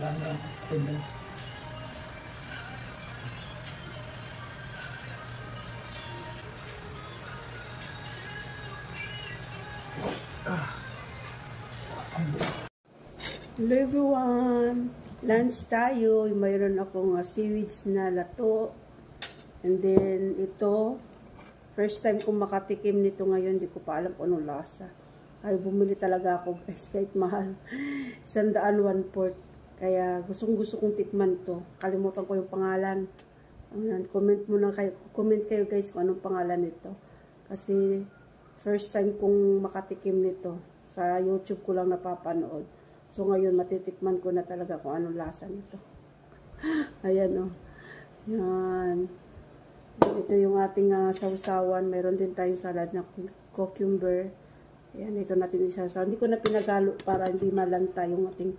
Marami-rami attendance. Hello everyone! Lunch tayo. Mayroon akong seaweeds na lato. And then ito, first time kong makatikim nito ngayon. Hindi ko pa alam kung anong lasa. Ay, bumili talaga ako guys, kahit mahal. 101 port. Kaya gustong-gusto kong tikman to. Kalimutan ko yung pangalan. Comment kayo guys kung anong pangalan nito. Kasi first time kong makatikim nito. Sa YouTube ko lang napapanood. So ngayon matitikman ko na talaga kung anong lasa nito. Ayan o. Yan. Ito yung ating sausawan. Mayroon din tayong salad na cucumber. Ayan, ito natin isasaw. Hindi ko na pinagalo para hindi malanta yung ating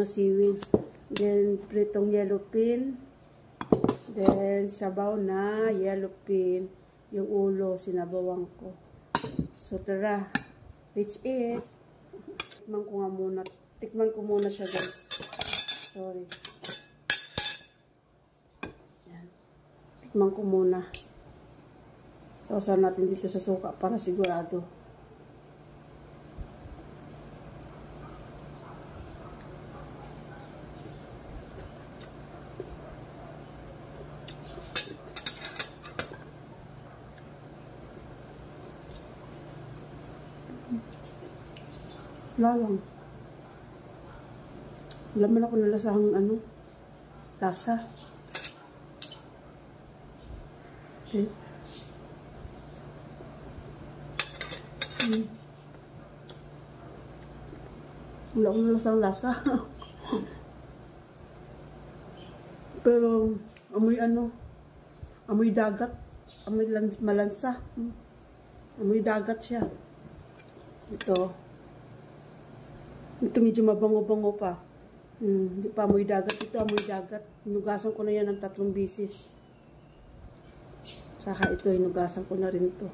seaweeds. Then, pritong yellow pin. Then, sabaw na yellow pin. Yung ulo, sinabawang ko. So, tara. Let's eat. Tikman ko muna siya, guys. Sorry. Ayan. Tikman ko muna. Sausaw natin dito sa suka para sigurado. Lalang. Laman ako nalasahang lasa. Okay. Wala akong nalasahang lasa. Pero, amoy dagat. Amoy malansa. Amoy dagat siya. Ito medyo mabango-bango pa. Hindi pa amoy dagat. Ito amoy dagat. Hinugasan ko na yan ng 3 bisis. Saka ito, hinugasan ko na rin to.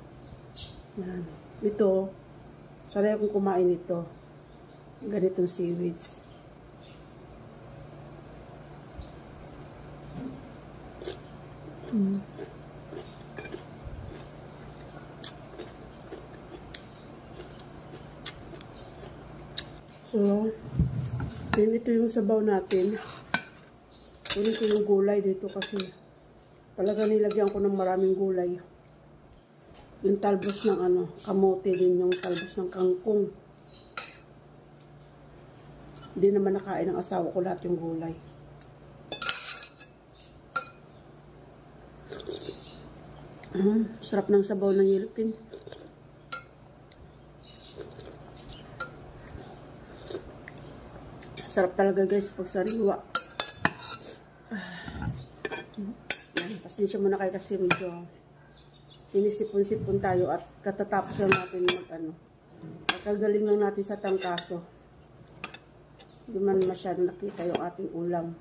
Yan. Ito, sanay akong kumain ito. Ganitong seaweeds. So, then ito yung sabaw natin. Kunin ko yung gulay dito kasi talaga nilagyan ko ng maraming gulay. Yung talbos ng kamote din, yung talbos ng kangkong. Hindi naman nakain ng asawa ko lahat yung gulay. Sarap ng sabaw ng yellow pin. Sarap talaga guys pag sariwa. Yan, pasensya muna kayo kasi medyo sinisipon-sipon tayo at katatapos lang natin kagaling lang natin sa tangkaso. Hindi man masyado nakita yung ating ulam.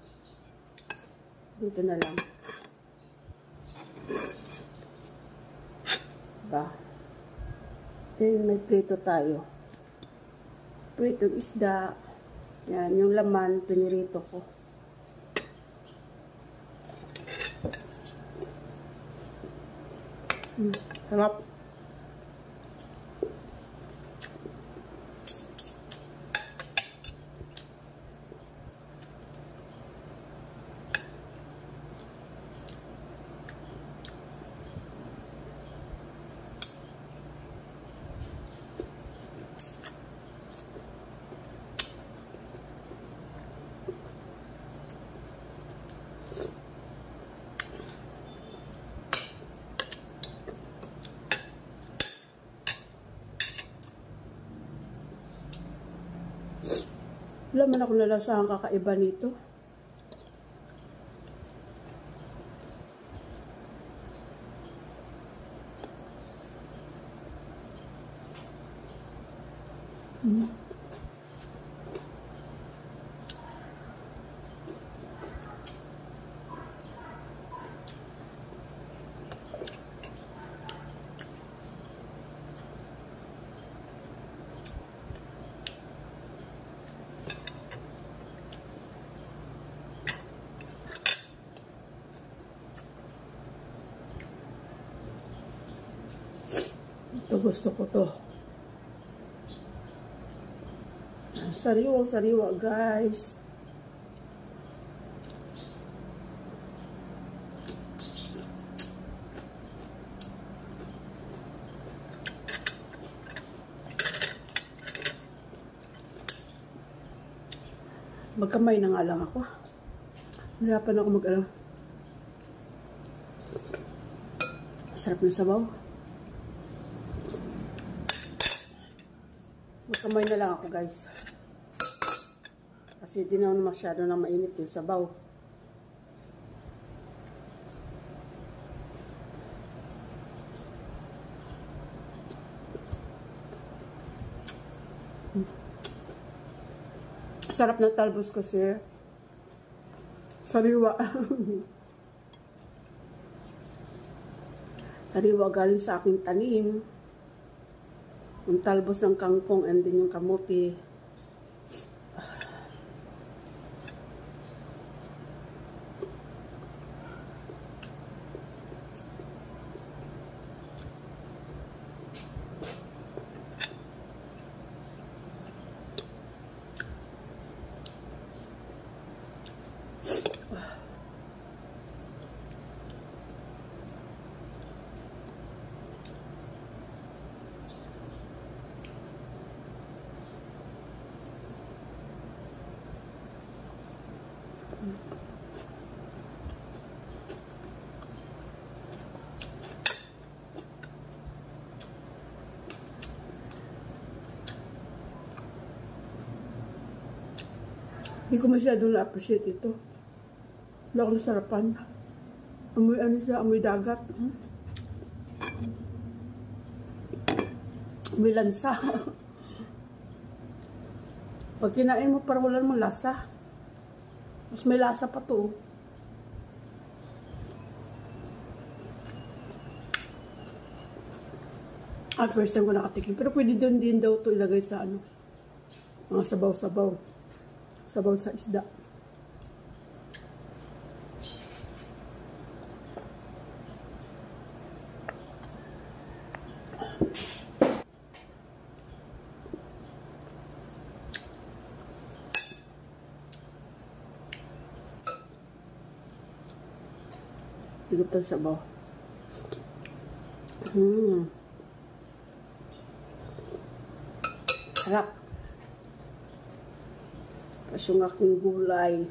Dito na lang. Diba? Then may prito tayo. Pritong isda. Yan, yung laman, pinirito ko. Sarap. Wala man ako nalasahang kakaiba nito. Ito gusto ko to. Sariwang sariwa guys. Magkamay na nga lang ako. Hirapan ako mag-alam. Sarap ng sabaw. Magkamay na lang ako guys. Kasi di naman masyado na mainit yung sabaw. Sarap ng talbos kasi. Sariwa. Sariwa galing sa aking tanim. Yung talbos ng kangkong and din yung kamuti. Hindi ko masyado na-appreciate ito. Wala ko nasarapan. Amoy ano siya, amoy dagat. Amoy lansa. Pag kinain mo, parang wala namang lasa. Mas may lasa pa to. First time ko nakatikim. Pero pwede din daw to ilagay sa ano. Mga sabaw-sabaw. Sabaw sa isda. Higop ng sabaw. Sarap. Tapos yung aking gulay.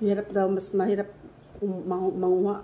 Hirap daw, mas mahirap manguha.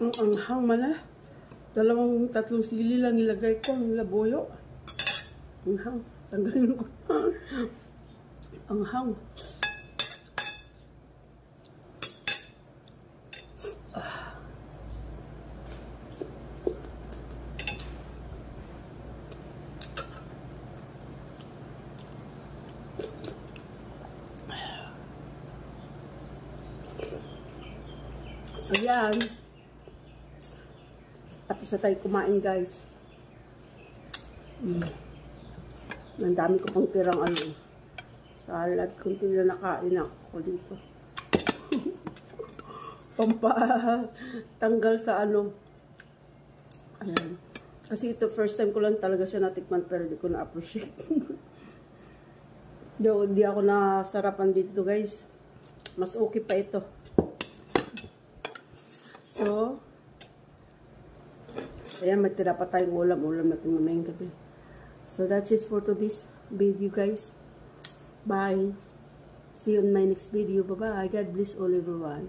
Ang anghang man eh. 2-3 sili lang nilagay ko ng labuyo. Anghang. Tanggalin ko. Anghang. So yan. Tapos na tayo kumain, guys. Ang dami ko pang tirang salad. Kunti na nakain ako dito. Pampatanggal sa Ayan. Kasi ito first time ko lang talaga siya natikman pero di ko na-appreciate. Di ako nasarapan dito, guys. Mas okay pa ito. So, ayan, magtira pa tayong ulam natin mamayang gabi. So, that's it for today's video, guys. Bye. See you in my next video. Bye-bye. God bless all everyone.